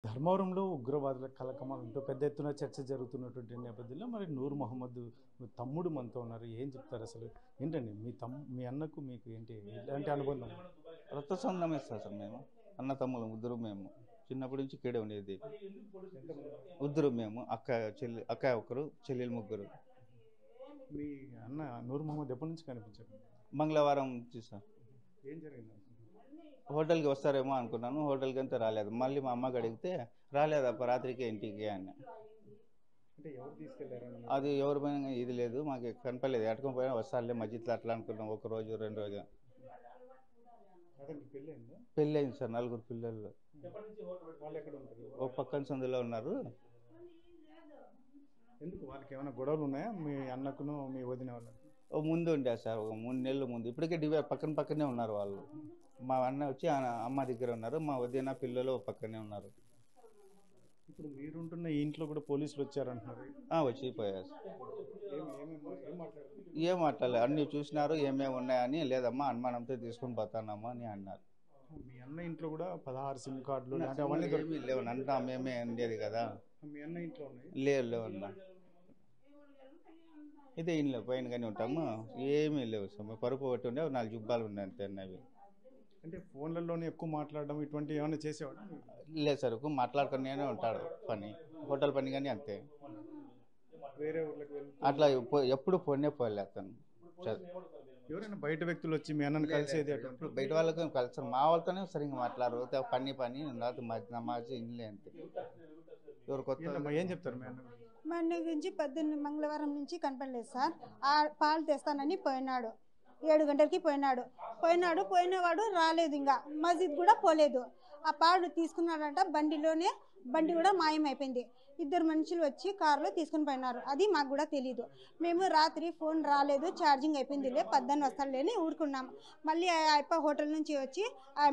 ధర్మవరంలో ఉగ్రవాదుల కలకమాలంటూ పెద్ద ఎత్తున చర్చ జరుగుతున్నటువంటి నేపథ్యంలో మరి నూర్ మొహమ్మద్ తమ్ముడు మనతో ఉన్నారు. ఏం చెప్తారు అసలు? ఏంటండి మీ అన్నకు మీకు ఏంటి ఇలాంటి అనుబంధం? రక్త సంబంధం ఇస్తారు సార్. మేము అన్న తమ్ములు ముగ్గురు. మేము చిన్నప్పటి నుంచి ఇక్కడే ఉండేది. ముగ్గురు మేము, అక్క ఒకరు, చెల్లెలు ముగ్గురు. మీ అన్న నూర్ మొహమ్మద్ ఎప్పటి నుంచి కనిపించారు? మంగళవారం సార్. ఏం జరిగింది? హోటల్కి వస్తారేమో అనుకున్నాను. హోటల్కి అంతా రాలేదు. మళ్ళీ మా అమ్మకి అడిగితే రాలేదప్ప రాత్రికి ఇంటికి అని. అంటే ఎవరు తీసుకెళ్లారు? అది ఎవరి పైన ఇది లేదు, మాకు కనపడలేదు. ఎట్టుకొని పోయినా వస్తారులే మధ్యలో అట్లా అనుకున్నాం. ఒక రోజు 2 రోజు. పెళ్ళి అయింది సార్. 4 పిల్లలు. ఒక పక్కన సందులో ఉన్నారు. ఎందుకు వాళ్ళకి ఏమైనా గొడవలు ఉన్నాయా మీ అన్నకును మీ వదిన వాళ్ళకి? ముందు ఉండే సార్, ఒక 3 నెలల ముందు. ఇప్పటికే పక్కనే ఉన్నారు వాళ్ళు. మా అన్న వచ్చి అమ్మ దగ్గర ఉన్నారు, మా వదిన పిల్లలు పక్కనే ఉన్నారు. ఇప్పుడు మీరుంటున్న ఈ ఇంట్లో కూడా పోలీసులు వచ్చారంటున్నారు. వచ్చిపోయారు. ఏం మాట్లాడలేదు. అన్ని చూసినారు, ఏమేమి ఉన్నాయని. లేదమ్మా అనుమానంతో తీసుకొని పోతానమ్మా అని అన్నారు. మీ అన్న ఇంట్లో కూడా 16 సిమ్ కార్డులు అవన్నీ లేవు. అంతా మేమే ఉండేది కదా. మీ అన్న ఇంట్లో లేవు అన్నా. ఇదే ఇంట్లో పైన కానీ ఉంటాము. ఏమీ లేవు సార్. పరుపు ఒకటి ఉండే 4 జుబ్బాలు ఉన్నాయి అంతే. అన్నవి అంటే ఫోన్లలోనే ఎక్కువ మాట్లాడడం ఇటువంటి ఏమైనా చేసేవాడు? లేదు సార్, మాట్లాడుకునే ఉంటాడు. పని హోటల్ పని కానీ అంతే. వేరే ఊర్లకు అట్లా ఎప్పుడు పోనే పోలే అతను. ఎవరైనా బయట వ్యక్తులు వచ్చి మీ అన్నను కలిసేది? ఎప్పుడు బయట వాళ్ళతో కలిసి మా వాళ్ళతోనే సరిగ్గా మాట్లాడరు. పని నమాజ్ ఇంట్లో అంతే. ఎవరు కొత్త ఏం చెప్తారు మీ అన్న? మా అన్న గురించి పొద్దున్న మంగళవారం నుంచి కనపడలేదు సార్. పాలు తెస్తానని పోయినాడు. 7 గంటలకి పోయినవాడు రాలేదు. ఇంకా మస్జిద్ కూడా పోలేదు. ఆ పాలు తీసుకున్నాడంట. బండి కూడా మాయమైపోయింది. 2 మనుషులు వచ్చి కారులో తీసుకుని పోయినారు. అది మాకు కూడా తెలీదు. మేము రాత్రి ఫోన్ రాలేదు, ఛార్జింగ్ అయిపోయిందిలే, పద్దన వస్తాడులేని ఊరుకున్నాం. మళ్ళీ అయిపో హోటల్ నుంచి వచ్చి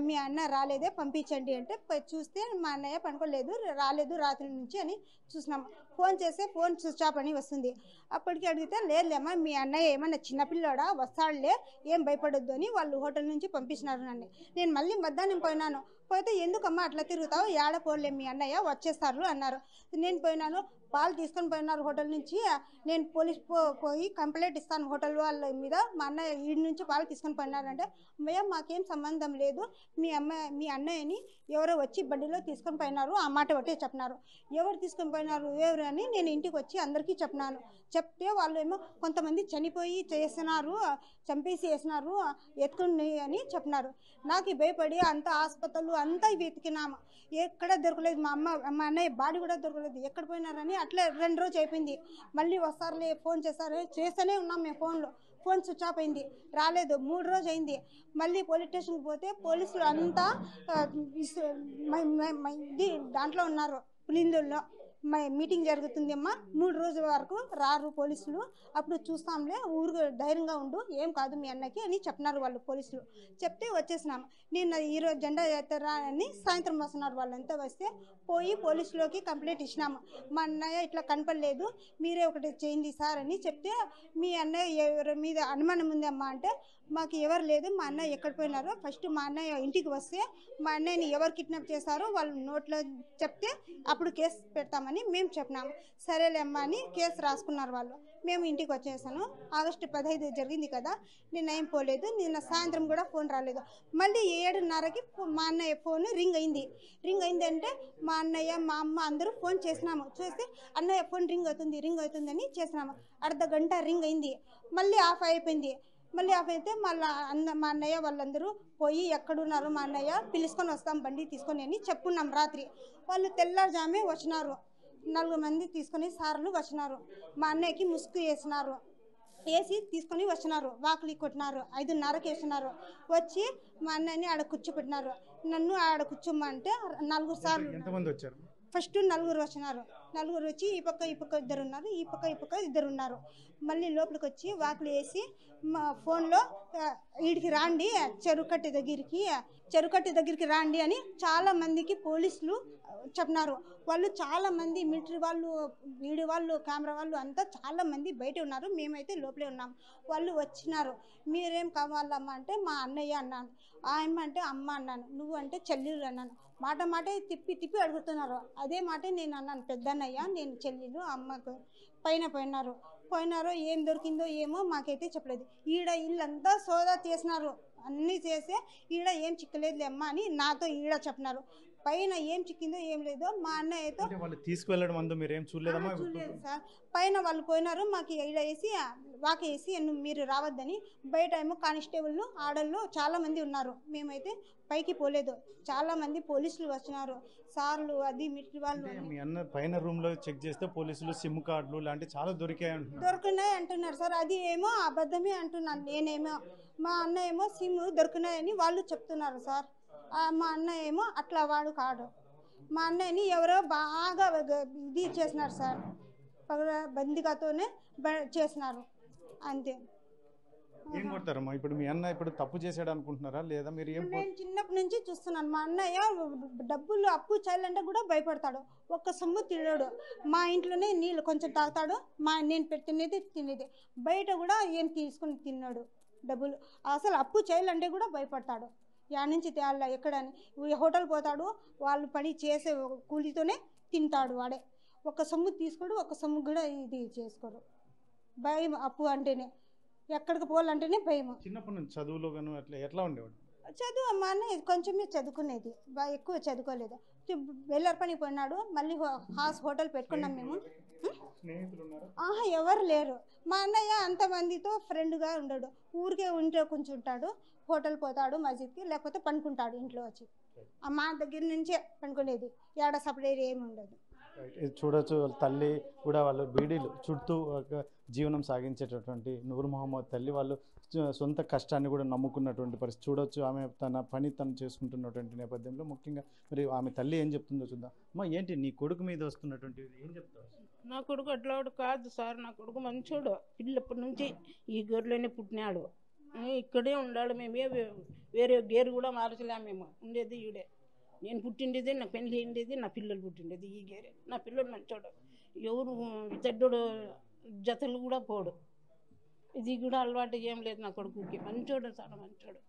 మీ అన్న రాలేదే పంపించండి అంటే చూస్తే మా అన్నయ్య పనుకోలేదు, రాలేదు రాత్రి నుంచి అని చూసినాం. ఫోన్ చేస్తే ఫోన్ స్విచ్ ఆఫ్ అని వస్తుంది. అప్పటికి అడిగితే లేదులేమ్మా మీ అన్నయ్య ఏమన్నా చిన్నపిల్లోడా, వస్తాడులే, ఏం భయపడొద్దు అని వాళ్ళు హోటల్ నుంచి పంపించినారు నన్ను. నేను మళ్ళీ మధ్యాహ్నం పోయినాను. పోతే ఎందుకమ్మా అట్లా తిరుగుతావు, ఏడ పోలే మీ అన్నయ్య వచ్చేస్తారు అన్నారు. నేను పోయినాను. పాలు తీసుకొని పోయినారు హోటల్ నుంచి. నేను పోలీస్ పోయి కంప్లైంట్ ఇస్తాను హోటల్ వాళ్ళ మీద, మా అన్నయ్య ఈడి నుంచి పాలు తీసుకొని పోయినారంటే అమ్మయ్య మాకేం సంబంధం లేదు, మీ అన్నయ్యని ఎవరో వచ్చి బండిలో తీసుకొని పోయినారు, ఆ మాట ఒకటే చెప్పినారు. ఎవరు తీసుకొని పోయినారు ఎవరు అని నేను ఇంటికి వచ్చి అందరికీ చెప్పినాను. చెప్తే వాళ్ళు ఏమో కొంతమంది చనిపోయి చేసినారు, చంపేసి వేసినారు, ఎత్తుకుని అని చెప్పినారు. నాకు భయపడి అంత హాస్పిటల్ అంతా వెతికినాము, ఎక్కడ దొరకలేదు. మా అన్నయ్య బాడీ కూడా దొరకలేదు. ఎక్కడ పోయినారని అట్లా 2 రోజులు అయిపోయింది. మళ్ళీ వస్తారులే ఫోన్ చేస్తూనే ఉన్నాం. మేము ఫోన్ స్విచ్ ఆఫ్ అయింది, రాలేదు. 3 రోజులు అయింది. మళ్ళీ పోలీస్ స్టేషన్కి పోతే పోలీసులు అంతా దాంట్లో ఉన్నారు, పులిందుల్లో మీటింగ్ జరుగుతుంది అమ్మా, 3 రోజుల వరకు రారు పోలీసులు, అప్పుడు చూస్తాంలే, ఊరు ధైర్యంగా ఉండు, ఏం కాదు మీ అన్నకి అని చెప్పినారు వాళ్ళు పోలీసులు. చెప్తే వచ్చేసినాము. నిన్న ఈరోజు జెండా ఎత్తరా అని సాయంత్రం వస్తున్నారు. వాళ్ళంతా వస్తే పోయి పోలీసులోకి కంప్లైంట్ ఇచ్చినాము. మా అన్నయ్య ఇట్లా కనపడలేదు, మీరే ఒకటి చేయండి సార్ అని చెప్తే, మీ అన్నయ్య ఎవరి మీద అనుమానం ఉందమ్మా అంటే మాకు ఎవరు లేదు, మా అన్నయ్య ఎక్కడ పోయినారో ఫస్ట్ మా అన్నయ్య ఇంటికి వస్తే మా అన్నయ్యని ఎవరు కిడ్నాప్ చేశారో వాళ్ళు నోట్లో చెప్తే అప్పుడు కేసు పెడతామని మేము చెప్పినాము. సరేలే అమ్మా అని కేసు రాసుకున్నారు వాళ్ళు. మేము ఇంటికి వచ్చేసాను. ఆగస్టు 15 జరిగింది కదా, నిన్న ఏం పోలేదు. నిన్న సాయంత్రం కూడా ఫోన్ రాలేదు. మళ్ళీ 7:30కి మా అన్నయ్య ఫోన్ రింగ్ అయింది అంటే మా అన్నయ్య మా అమ్మ అందరూ ఫోన్ చేసినాము. చేస్తే అన్నయ్య ఫోన్ రింగ్ అవుతుంది అని చేసినాము. అర్ధ గంట రింగ్ అయింది, మళ్ళీ ఆఫ్ అయిపోయింది. మళ్ళీ ఆఫ్ అయితే మళ్ళీ మా అన్నయ్య వాళ్ళందరూ పోయి ఎక్కడున్నారు మా అన్నయ్య, పిలుచుకొని వస్తాం బండి తీసుకొని అని చెప్పున్నాం రాత్రి. వాళ్ళు తెల్లారుజామే వచ్చినారు. 4 మంది తీసుకొని సార్లు వచ్చినారు. మా అన్నయ్యకి ముసుగు వేసి తీసుకొని వచ్చినారు. వాకిలి కొట్టినారు. 5:30కి వేసినారు. వచ్చి మా అన్నయ్యని ఆడ కూర్చోబెట్టినారు. నన్ను ఆడ కూర్చోమంటే 4 సార్లు. ఎంతమంది వచ్చారు? ఫస్ట్ 4 వచ్చినారు. నలుగురు వచ్చి ఈ పక్క ఇద్దరు ఉన్నారు, ఈ పక్క ఇద్దరు ఉన్నారు. మళ్ళీ లోపలికి వచ్చి వాకులు వేసి మా ఫోన్లో వీడికి రాండి చెరుకట్టు దగ్గరికి రాండి అని చాలా మందికి పోలీసులు చెప్పినారు. వాళ్ళు చాలా మంది మిలిటరీ వాళ్ళు, వీడియో వాళ్ళు, కెమెరా వాళ్ళు అంతా చాలా మంది బయట ఉన్నారు. మేమైతే లోపలే ఉన్నాం. వాళ్ళు వచ్చినారు. మీరేం కావాలమ్మా అంటే మా అన్నయ్య అన్నాను. ఆయమ్మ అంటే అమ్మ అన్నాను. నువ్వు అంటే చెల్లెలు అన్నాను. మాట తిప్పి అడుగుతున్నారు. అదే మాట నేను అన్నాను, పెద్దన్నయ్య నేను చెల్లెలు అమ్మకు. పోయినారో ఏం దొరికిందో ఏమో మాకైతే చెప్పలేదు. ఈడ ఇల్లంతా సోదా చేసినారు. అన్నీ చేస్తే ఈడ ఏం చిక్కలేదులే అమ్మ అని నాతో ఈడ చెప్పినారు. పైన ఏం చిక్కిందో ఏం లేదో మా అన్నయ్యతో వాళ్ళు తీసుకువెళ్ళడం అందు మీరు ఏం చూడలేదమ్మా? చూడలేదు సార్. పైన వాళ్ళు పోయినారు. మాకు ఈడ వేసి వాకేసి మీరు రావద్దని. బయట ఏమో కానిస్టేబుల్ ఆడళ్ళు చాలా మంది ఉన్నారు. మేమైతే పైకి పోలేదు. చాలా మంది పోలీసులు వచ్చినారు, సార్లు, అది మిలిటరీ వాళ్ళు. మీ అన్న పైన రూమ్ లో చెక్ చేస్తే పోలీసులు సిమ్ కార్డులు లాంటి చాలా దొరికినాయి అంటున్నారు సార్. అది ఏమో అబద్ధమే అంటున్నాను నేనేమో. మా అన్న ఏమో సిమ్ దొరికినాయని వాళ్ళు చెప్తున్నారు సార్. మా అన్న ఏమో అట్లా వాడు కాడు. మా అన్నయ్యని ఎవరో బాగా ఇది చేసినారు సార్, బందిగాతోనే చేసినారు అంతే. ఏం కొడతారమ్మా ఇప్పుడు? మీ అన్న ఇప్పుడు తప్పు చేశాడు అనుకుంటున్నారా లేదా మీరు? నేను చిన్నప్పటి నుంచి చూస్తున్నాను. మా అన్నయ్య డబ్బులు అప్పు చేయాలంటే కూడా భయపడతాడు. ఒక్క సొమ్ము తినడు. మా ఇంట్లోనే నీళ్ళు కొంచెం తాగుతాడు. నేను తినేది బయట కూడా ఏం తీసుకుని తిన్నాడు. డబ్బులు అసలు అప్పు చేయాలంటే కూడా భయపడతాడు. యాడ్ నుంచి తేయాల ఎక్కడని హోటల్ పోతాడు. వాళ్ళు పని చేసే కూలితోనే తింటాడు. వాడే ఒక సొమ్ము తీసుకోడు, ఒక సొమ్ము కూడా ఇది చేసుకోడు. భయం అప్పు అంటేనే, ఎక్కడికి పోవాలంటేనే భయం. చిన్నప్పటి నుంచి చదువులో కానీ అట్లా ఎట్లా ఉండేవాడు? చదువు మా అన్న కొంచెమే చదువుకునేది, ఎక్కువ చదువుకోలేదు. బెల్లర్ పని పోయినాడు. మళ్ళీ హోటల్ పెట్టుకున్నాం మేము. ఎవరు లేరు. మా అన్నయ్య అంతమందితో ఫ్రెండ్గా ఉండడు. ఊరికే ఉంటే కూర్చుంటాడు, హోటల్ పోతాడు, మస్జిద్కి, లేకపోతే పండుకుంటాడు ఇంట్లో వచ్చి. మా దగ్గర నుంచే పండుకునేది. ఏడ సపరేట్ ఏమి ఉండదు. చూడొచ్చు వాళ్ళ తల్లి కూడా వాళ్ళు బీడీలు చుట్టూ ఒక జీవనం సాగించేటటువంటి నూర్ మొహమ్మద్ తల్లి వాళ్ళు సొంత కష్టాన్ని కూడా నమ్ముకున్నటువంటి పరిస్థితి చూడొచ్చు. ఆమె తన పని తను చేసుకుంటున్నటువంటి నేపథ్యంలో ముఖ్యంగా మరి ఆమె తల్లి ఏం చెప్తుందో చూద్దాం. అమ్మా ఏంటి నీ కొడుకు మీద వస్తున్నటువంటి ఏం చెప్తావు? నా కొడుకు అట్లాడు కాదు సార్. నా కొడుకు మంచోడు. పిల్లప్పటి నుంచి ఈ గొర్రెలోనే పుట్టినాడు. ఇక్కడే ఉండాడు. మేమే వేరే గేరు కూడా మార్చలేము. మేము ఉండేది ఈడే. నేను పుట్టిండేది, నా పెళ్ళి అయిండేది, నా పిల్లలు పుట్టిండేది ఈ గేరే. నా పిల్లలు మంచోడు. ఎవరు చెడ్డోడు జతలు కూడా పోడు. ఇది కూడా అలవాటు ఏం లేదు నా కొడుకుకి. మంచోడు, చాలా మంచోడు.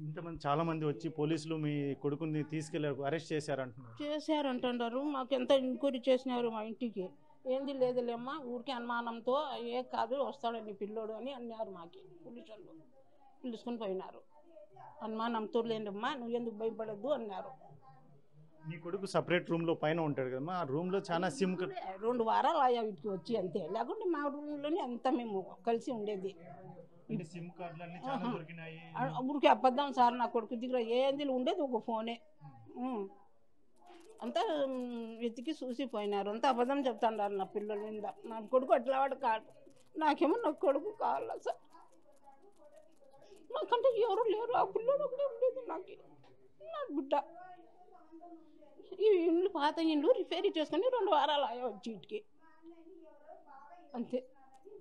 ఇంతమంది చాలా మంది వచ్చి పోలీసులు మీ కొడుకుని తీసుకెళ్ళారు, అరెస్ట్ చేశారంటున్నారు. మాకు ఎంత ఎంక్వైరీ చేసినారు మా ఇంటికి. ఏంది లేదులేమ్మా, ఊరికి అనుమానంతో ఏ కాదు వస్తాడని పిల్లోడు అని అన్నారు. మాకి పోలీసు వాళ్ళు పిలుచుకొని పోయినారు. అనుమానంతో లేదమ్మా, నువ్వు ఎందుకు భయపడద్దు అన్నారు. నీ కొడుకు సపరేట్ రూమ్లో పైన ఉంటాడు కదమ్మా, ఆ రూమ్లో చాలా సిమ్ 2 వారాలు ఆయా వీటికి వచ్చి అంతే. లేకుంటే మా రూమ్లోనే అంతా మేము కలిసి ఉండేది. సిమ్ కార్డులన్నీ చాలా దొరికినాయి. ఊరికి అబద్ధం సార్. నా కొడుకు దగ్గర ఏంది ఉండేది ఒక ఫోనే. అంతా వెతికి చూసిపోయినారు. అంతా అబద్ధం చెప్తాండారు నా పిల్లల మీద. నా కొడుకు అట్లా వాడు కాదు. నాకేమో నా కొడుకు కావాలా సార్. నాకంటే ఎవరు లేరు. ఆ పిల్లలు ఒకటే ఉండేది నాకు, నా బిడ్డ. ఈ ఇండ్లు పాత ఇండ్లు రిపేరీ చేసుకొని 2 వారాలు ఆయా వచ్చి ఇంటికి అంతే.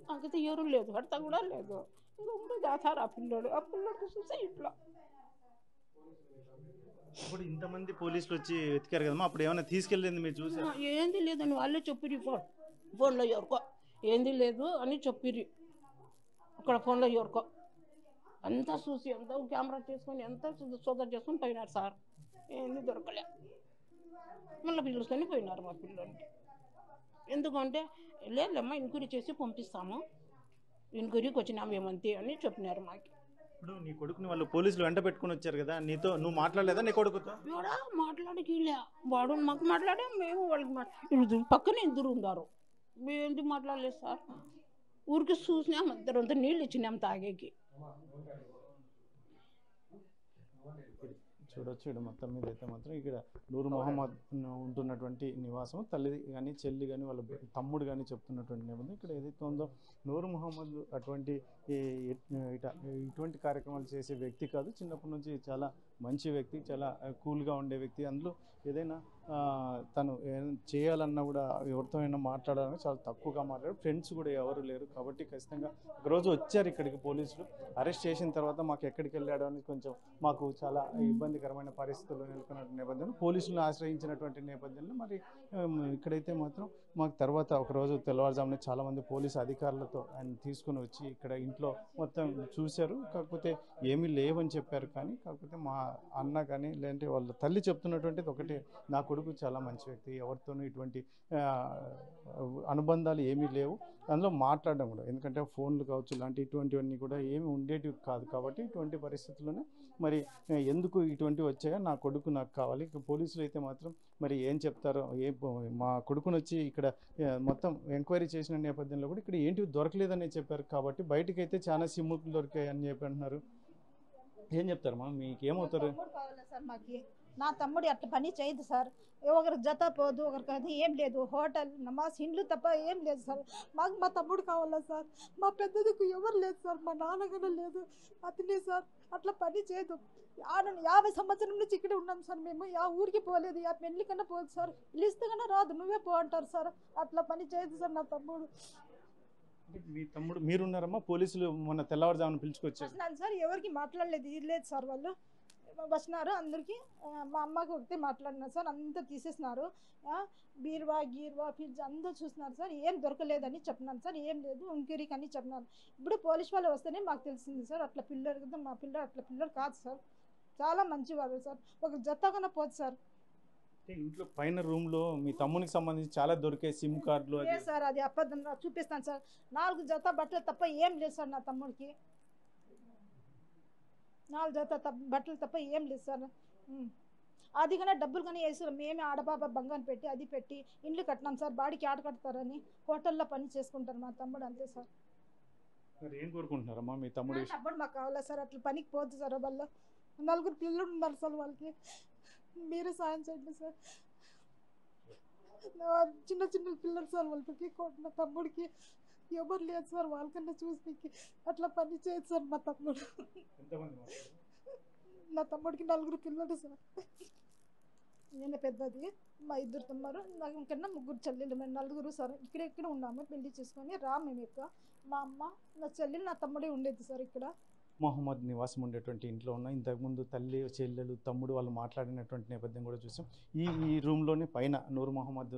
నాకైతే ఎవరు లేదు, భర్త కూడా లేదు. ఇంకా ఉండే దాతారు ఆ పిల్లడికి చూసే ఇట్లా. ఇప్పుడు ఇంతమంది పోలీసులు వచ్చి వెతికారు కదమ్మా, అప్పుడు ఏమైనా తీసుకెళ్ళింది మీరు చూసి? ఏంది లేదని వాళ్ళే చెప్పిరి. ఫోన్లో ఎవరికో ఏంది లేదు అని చెప్పిరి. అక్కడ ఫోన్లో ఎవరికో అంతా చూసి అంతా కెమెరా చేసుకొని ఎంత సోదా చేసుకొని పోయినారు సార్. ఏంది దొరకలే. మళ్ళీ పిలుచుకొని పోయినారు మా పిల్లలకి. ఎందుకంటే లేదమ్మా ఎంక్వైరీ చేసి పంపిస్తాము, ఎంక్వైరీకి వచ్చినాము ఏమంతే అని చెప్పినారు మాకు. ఇప్పుడు నీ కొడుకుని వాళ్ళు పోలీసులు వెంట పెట్టుకుని వచ్చారు కదా, నీతో నువ్వు మాట్లాడలేదా నీ కొడుకుతో? మాట్లాడకిలే. వాడు మాకు మాట్లాడే, మేము వాళ్ళకి పక్కనే ఇద్దరు ఉన్నారు. మేము ఎందుకు మాట్లాడలేదు సార్. ఊరికి చూసినాం, ఇద్దరంతా నీళ్ళు ఇచ్చినాం తాగేకి. చూడొచ్చు ఇక్కడ మొత్తం మీద అయితే మాత్రం ఇక్కడ నూర్ మొహమ్మద్ ఉంటున్నటువంటి నివాసం తల్లి కానీ చెల్లి కానీ వాళ్ళ తమ్ముడు కానీ చెప్తున్నటువంటి నేపథ్యం. ఇక్కడ ఏదైతే ఉందో నూర్ మొహమ్మద్ అటువంటి ఇటువంటి కార్యక్రమాలు చేసే వ్యక్తి కాదు. చిన్నప్పటి నుంచి చాలా మంచి వ్యక్తి, చాలా కూల్గా ఉండే వ్యక్తి. అందులో ఏదైనా తను చేయాలన్నా కూడా ఎవరితో అయినా మాట్లాడాలని చాలా తక్కువగా మాట్లాడారు. ఫ్రెండ్స్ కూడా ఎవరు లేరు. కాబట్టి ఖచ్చితంగా ఒకరోజు వచ్చారు ఇక్కడికి పోలీసులు. అరెస్ట్ చేసిన తర్వాత మాకు ఎక్కడికి వెళ్ళాడు అని కొంచెం మాకు చాలా ఇబ్బందికరమైన పరిస్థితుల్లో నెలకొన్న నేపథ్యంలో పోలీసులను ఆశ్రయించినటువంటి నేపథ్యంలో మరి ఇక్కడైతే మాత్రం మాకు తర్వాత ఒకరోజు తెల్లవారుజామున చాలామంది పోలీసు అధికారులతో ఆయన తీసుకుని వచ్చి ఇక్కడ ఇంట్లో మొత్తం చూశారు. కాకపోతే ఏమీ లేవని చెప్పారు. కాకపోతే మా అన్న కానీ లేదంటే వాళ్ళ తల్లి చెప్తున్నటువంటిది ఒకటే, నా కొడుకు చాలా మంచి వ్యక్తి, ఎవరితోనూ ఇటువంటి అనుబంధాలు ఏమీ లేవు, అందులో మాట్లాడడం కూడా, ఎందుకంటే ఫోన్లు కావచ్చు ఇటువంటివన్నీ కూడా ఏమి ఉండేటివి కాదు. కాబట్టి ఇటువంటి పరిస్థితుల్లోనే మరి ఎందుకు ఇటువంటివి వచ్చాయో నా కొడుకు నాకు కావాలి. పోలీసులు అయితే మాత్రం మరి ఏం చెప్తారో, మా కొడుకుని వచ్చి ఇక్కడ మొత్తం ఎంక్వైరీ చేసిన నేపథ్యంలో కూడా ఇక్కడ ఏంటివి దొరకలేదని చెప్పారు. కాబట్టి బయటకైతే చాలా సిమ్ములు దొరికాయి అని చెప్పి అంటున్నారు. ఏం చెప్తారమ్మా, మీకు ఏమవుతారు? సార్ మాకి నా తమ్ముడు అట్లా పని చేయదు సార్. ఒకరికి జత పోదు, ఒకరికి అది ఏం లేదు. హోటల్ నమాజ్ ఇండ్లు తప్ప ఏం లేదు సార్. మాకు మా తమ్ముడు కావాలా సార్. మా పెద్దదికు ఎవరు లేదు సార్, మా నాన్నగానే లేదు, అతనే సార్. అట్లా పని చేయదు. 50 సంవత్సరం నుంచి ఇక్కడే ఉన్నాం సార్. మేము ఆ ఊరికి పోలేదు, ఆ పెళ్లి కన్నా పోదు సార్. పిలిస్తే కన్నా రాదు, నువ్వే పో అంటారు సార్. అట్లా పని చేయదు సార్ నా తమ్ముడు. మీ తమ్ముడు మీరున్నారమ్మా? పోలీసులు మొన్న తెల్లవారుజామున పిలుచుకొచ్చారు సార్. ఎవరికి మాట్లాడలేదు, ఇది లేదు సార్. వాళ్ళు వచ్చినారు అందరికీ. మా అమ్మకి ఒకటే మాట్లాడినారు సార్. అంతా తీసేసినారు. బీరువా ఫ్రిడ్జ్ అందరూ చూసినారు సార్. ఏం దొరకలేదని చెప్పినాను సార్. ఏం లేదు ఎంక్వైరీకి అని చెప్పినారు. ఇప్పుడు పోలీస్ వాళ్ళు వస్తేనే మాకు తెలిసింది సార్. అట్లా పిల్లర్ కదా, మా పిల్లడు అట్లా పిల్లర్ కాదు సార్. చాలా మంచివాడు సార్. ఒక జత కన్నా పోదు సార్. ఇంట్లో పైన రూమ్ లో మీ తమ్మునికి సంబంధించి చాలా దొరికే సిమ్ కార్డులు సార్. అది అబద్ధం, చూపిస్తాను సార్. 4 జత బట్టలు తప్ప ఏం లేదు సార్ నా తమ్ముడికి. 4 జత బట్టలు తప్ప ఏం లేదు సార్. అది కన్నా డబ్బులు కానీ వేసారు. మేమే ఆడబాబా బంగారం పెట్టి అది పెట్టి ఇండ్లు కట్టినాం సార్. బాడీకి ఆడ కడతారని హోటల్లో పని చేసుకుంటారు మా తమ్ముడు, అంతే సార్. ఏం కోరుకుంటున్నారమ్మా మీ తమ్ముడు? తమ్ముడు మాకు కావాలా సార్. అట్లా పనికి పోదు సార్. వాళ్ళ 4 పిల్లలు ఉన్నారు సార్. వాళ్ళకి మీరే సాయం చేయండి సార్. చిన్న పిల్లలు సార్. వాళ్ళకి నా తమ్ముడికి ఎవరు లేదు సార్. వాళ్ళకన్నా చూసి అట్లా పని చేయదు సార్ మా తమ్ముడు. నా తమ్ముడికి 4 పిల్లలు సార్. నేను పెద్దది, మా 2 తమ్ముడు, నాకు కన్నా 3 చెల్లెలు. మేము 4 సార్. ఇక్కడ ఉన్నాము. పెళ్లి చేసుకొని మేము ఎక్కువ. మా అమ్మ, నా చెల్లెలు, నా తమ్ముడే ఉండేది సార్ ఇక్కడ. మొహమ్మద్ నివాసం ఉండేటువంటి ఇంట్లో ఉన్న ఇంతకుముందు తల్లి, చెల్లెలు, తమ్ముడు వాళ్ళు మాట్లాడినటువంటి నేపథ్యం కూడా చూసాం. ఈ రూమ్లోనే పైన నూర్ మొహమ్మద్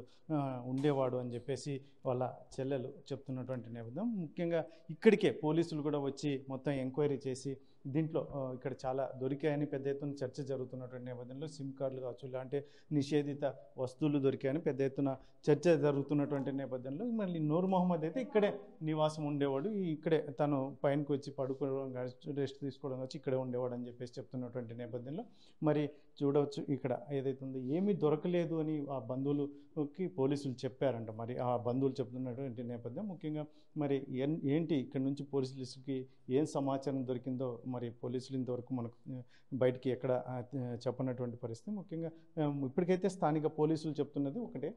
ఉండేవాడు అని చెప్పేసి వాళ్ళ చెల్లెలు చెప్తున్నటువంటి నేపథ్యం. ముఖ్యంగా ఇక్కడికే పోలీసులు కూడా వచ్చి మొత్తం ఎంక్వైరీ చేసి దీంట్లో ఇక్కడ చాలా దొరికాయని పెద్ద ఎత్తున చర్చ జరుగుతున్నటువంటి నేపథ్యంలో సిమ్ కార్డులు కావచ్చు, ఇలాంటి నిషేధిత వస్తువులు దొరికాయని పెద్ద ఎత్తున చర్చ జరుగుతున్నటువంటి నేపథ్యంలో మళ్ళీ నూర్ మొహమ్మద్ అయితే ఇక్కడే నివాసం ఉండేవాడు. ఇక్కడే తను పైనకి వచ్చి పడుకోవడం, రెస్ట్ తీసుకోవడం వచ్చి ఇక్కడే ఉండేవాడు అని చెప్పేసి చెప్తున్నటువంటి నేపథ్యంలో మరి చూడవచ్చు ఇక్కడ ఏదైతే ఉందో ఏమీ దొరకలేదు అని ఆ బంధువులకి పోలీసులు చెప్పారంట. మరి ఆ బంధువులు చెప్తున్నటువంటి నేపథ్యం ముఖ్యంగా మరి ఏంటి ఇక్కడ నుంచి పోలీసులకి ఏం సమాచారం దొరికిందో మరి పోలీసులు ఇంతవరకు మనకు బయటికి ఎక్కడ చెప్పనటువంటి పరిస్థితి. ముఖ్యంగా ఇప్పటికైతే స్థానిక పోలీసులు చెప్తున్నది ఒకటే,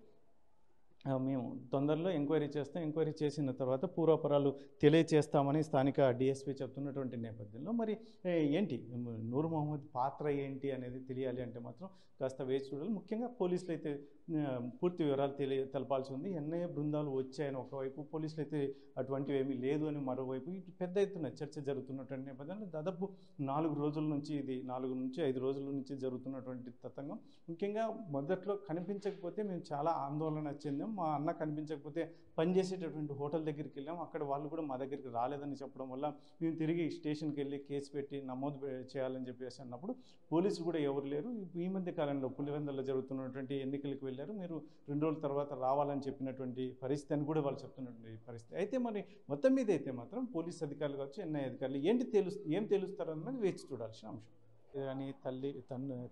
మేము తొందరలో ఎంక్వైరీ చేస్తాం, ఎంక్వైరీ చేసిన తర్వాత పూర్వాపరాలు తెలియచేస్తామని స్థానిక డిఎస్పీ చెప్తున్నటువంటి నేపథ్యంలో మరి ఏంటి నూర్ మొహమ్మద్ పాత్ర ఏంటి అనేది తెలియాలి అంటే మాత్రం కాస్త వేచి చూడాలి. ముఖ్యంగా పోలీసులు అయితే పూర్తి వివరాలు తెలపాల్సి ఉంది. ఎన్ఐఏ బృందాలు వచ్చాయని ఒకవైపు, పోలీసులు అయితే అటువంటివి ఏమీ లేదు అని మరోవైపు ఇటు పెద్ద ఎత్తున చర్చ జరుగుతున్నటువంటి నేపథ్యంలో దాదాపు 4 రోజుల నుంచి ఇది 4 నుంచి 5 రోజుల నుంచి జరుగుతున్నటువంటి తతంగం. ముఖ్యంగా మొదట్లో కనిపించకపోతే మేము చాలా ఆందోళన చెందాం. మా అన్న కనిపించకపోతే పనిచేసేటటువంటి హోటల్ దగ్గరికి వెళ్ళాం. అక్కడ వాళ్ళు కూడా మా దగ్గరికి రాలేదని చెప్పడం వల్ల మేము తిరిగి స్టేషన్కి వెళ్ళి కేసు పెట్టి నమోదు చేయాలని చెప్పేసి అన్నప్పుడు పోలీసులు కూడా ఎవరు లేరు. ఈ మధ్య కాలంలో పులివెందులలో జరుగుతున్నటువంటి ఎన్నికలకు వెళ్ళారు, మీరు 2 రోజుల తర్వాత రావాలని చెప్పినటువంటి పరిస్థితి అని కూడా వాళ్ళు చెప్తున్నటువంటి పరిస్థితి. అయితే మరి మొత్తం మీద అయితే మాత్రం పోలీస్ అధికారులు కావచ్చు, ఎన్ఐ అధికారులు ఏం తెలుస్తారు అన్నది వేచి చూడాల్సిన అంశం. కానీ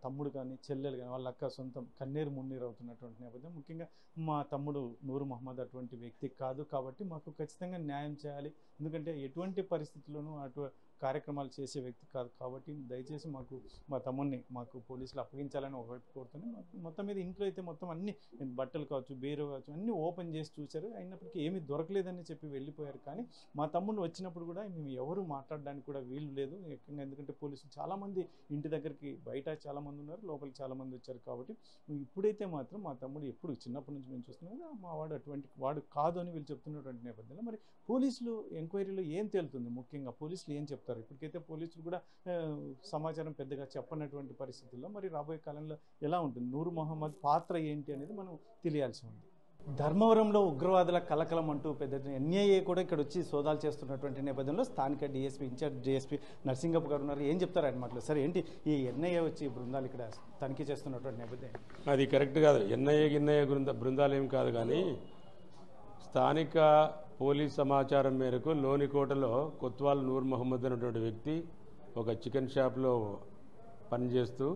తమ్ముడు కానీ చెల్లెలు కానీ వాళ్ళ అక్క సొంతం కన్నీరు మున్నీరు అవుతున్నటువంటి నేపథ్యం. ముఖ్యంగా మా తమ్ముడు నూర్ మొహమ్మద్ అటువంటి వ్యక్తి కాదు కాబట్టి మాకు ఖచ్చితంగా న్యాయం చేయాలి. ఎందుకంటే ఎటువంటి పరిస్థితుల్లోనూ కార్యక్రమాలు చేసే వ్యక్తి కాదు. కాబట్టి దయచేసి మా తమ్ముడిని మాకు పోలీసులు అప్పగించాలని ఒకవైపు కోరుతున్నాను. మొత్తం మీద ఇంట్లో అయితే మొత్తం అన్ని బట్టలు కావచ్చు, బీరో కావచ్చు, అన్నీ ఓపెన్ చేసి చూశారు. అయినప్పటికీ ఏమీ దొరకలేదని చెప్పి వెళ్ళిపోయారు. కానీ మా తమ్ముడు వచ్చినప్పుడు కూడా మేము ఎవరు మాట్లాడడానికి కూడా వీలు లేదు. ఎందుకంటే పోలీసులు చాలామంది ఇంటి దగ్గరికి బయట చాలామంది ఉన్నారు, లోపలికి చాలామంది వచ్చారు. కాబట్టి ఇప్పుడైతే మాత్రం మా తమ్ముడు ఎప్పుడు చిన్నప్పటి నుంచి మేము చూస్తున్నాం కదా, మా వాడు అటువంటి వాడు కాదు అని వీళ్ళు చెప్తున్నటువంటి నేపథ్యంలో మరి పోలీసులు ఎంక్వైరీలో ఏం తేలుతుంది? ముఖ్యంగా పోలీసులు ఏం చెప్తారు? ఇప్పటికైతే పోలీసులు కూడా సమాచారం పెద్దగా చెప్పనటువంటి పరిస్థితుల్లో మరి రాబోయే కాలంలో ఎలా ఉంటుంది? నూర్ మొహమ్మద్ పాత్ర ఏంటి అనేది మనం తెలియాల్సి ఉంది. ధర్మవరంలో ఉగ్రవాదుల కలకలం అంటూ పెద్ద ఎన్ఐఏ కూడా ఇక్కడ వచ్చి సోదాలు చేస్తున్నటువంటి నేపథ్యంలో స్థానిక డిఎస్పీ ఇన్ఛార్జ్ డిఎస్పీ నర్సింగప్ప గారు ఉన్నారు. ఏం చెప్తారు ఆయన మాటలు? సరే, ఏంటి ఈ ఎన్ఐఏ వచ్చి బృందాలు ఇక్కడ తనిఖీ చేస్తున్నటువంటి నేపథ్యం? అది కరెక్ట్ కాదు. ఎన్ఐఏ బృందాలు ఏం కాదు, కానీ స్థానిక పోలీస్ సమాచారం మేరకు లోనికోటలో కొత్వాల్ నూర్ మొహమ్మద్ అనేటువంటి వ్యక్తి ఒక చికెన్ షాప్లో పనిచేస్తూ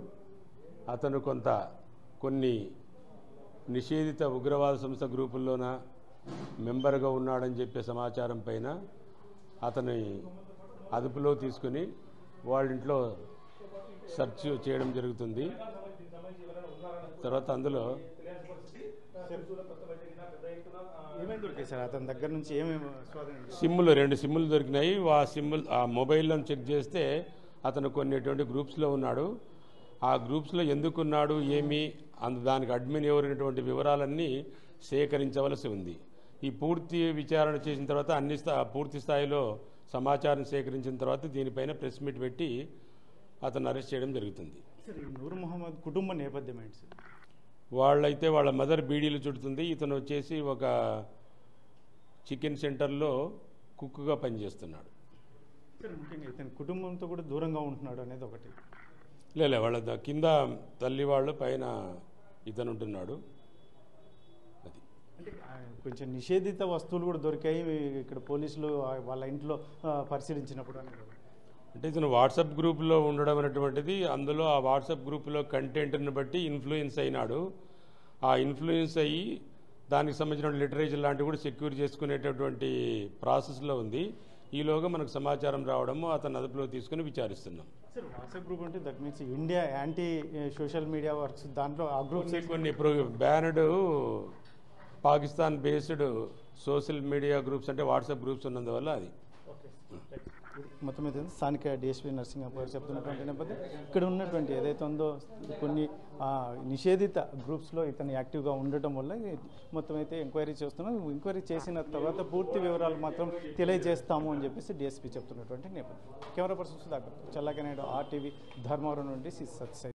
అతను కొన్ని నిషేధిత ఉగ్రవాద సంస్థ గ్రూపుల్లోన మెంబర్గా ఉన్నాడని చెప్పే సమాచారం పైన అతని అదుపులో తీసుకుని వాళ్ళ ఇంట్లో సెర్చ్ చేయడం జరుగుతుంది. తర్వాత అందులో అతని దగ్గర నుంచి సిమ్ములు 2 సిమ్ములు దొరికినాయి. ఆ మొబైల్లను చెక్ చేస్తే అతను కొన్నిటువంటి గ్రూప్స్లో ఉన్నాడు. ఆ గ్రూప్స్లో ఎందుకున్నాడు, దానికి అడ్మిన్ ఎవరైనటువంటి వివరాలన్నీ సేకరించవలసి ఉంది. ఈ పూర్తి విచారణ చేసిన తర్వాత పూర్తి స్థాయిలో సమాచారం సేకరించిన తర్వాత దీనిపైన ప్రెస్ మీట్ పెట్టి అతను అరెస్ట్ చేయడం జరుగుతుంది. నూర్ మొహమ్మద్ కుటుంబ నేపథ్యం ఏంటి సార్? వాళ్ళైతే వాళ్ళ మదర్ బీడీలు చుడుతుంది. ఇతను వచ్చేసి ఒక చికెన్ సెంటర్లో కుక్గా పనిచేస్తున్నాడు. ముఖ్యంగా ఇతని కుటుంబంతో కూడా దూరంగా ఉంటున్నాడు అనేది ఒకటి. వాళ్ళ కింద తల్లి వాళ్ళు, పైన ఇతను ఉంటున్నాడు. అది అంటే కొంచెం నిషేధిత వస్తువులు కూడా దొరికాయి ఇక్కడ పోలీసులు వాళ్ళ ఇంట్లో పరిశీలించినప్పుడు అనేది. అంటే ఇతను వాట్సాప్ గ్రూప్లో ఉండడం అనేటువంటిది, అందులో ఆ వాట్సాప్ గ్రూప్లో కంటెంట్ని బట్టి ఇన్ఫ్లుయెన్స్ అయినాడు. ఆ ఇన్ఫ్లుయెన్స్ అయ్యి దానికి సంబంధించిన లిటరేచర్ లాంటివి కూడా సెక్యూర్ చేసుకునేటటువంటి ప్రాసెస్లో ఉంది. ఈలోగా మనకు సమాచారం రావడము అతను అదుపులో తీసుకుని విచారిస్తున్నాం. సార్, వాట్సాప్ గ్రూప్ అంటే that means India anti social media works, దాంట్లో ఆ గ్రూప్స్ కొన్ని banned Pakistan based social media groups అంటే వాట్సాప్ గ్రూప్స్ ఉన్నందువల్ల అది. మొత్తం మీద స్థానిక డిఎస్పీ నర్సింగప్ప గారు చెప్తున్నటువంటి నేపథ్యం ఇక్కడ ఉన్నటువంటి ఏదైతే ఉందో కొన్ని నిషేధిత గ్రూప్స్లో ఇతను యాక్టివ్గా ఉండటం వల్ల మొత్తం అయితే ఎంక్వైరీ చేస్తున్నాం. ఎంక్వైరీ చేసిన తర్వాత పూర్తి వివరాలు మాత్రం తెలియజేస్తాము అని చెప్పేసి డిఎస్పీ చెప్తున్నటువంటి నేపథ్యం. Camera person Sudhakar, Challakanaidu, RTV, Dharmavaram నుండి సత్యసాయి.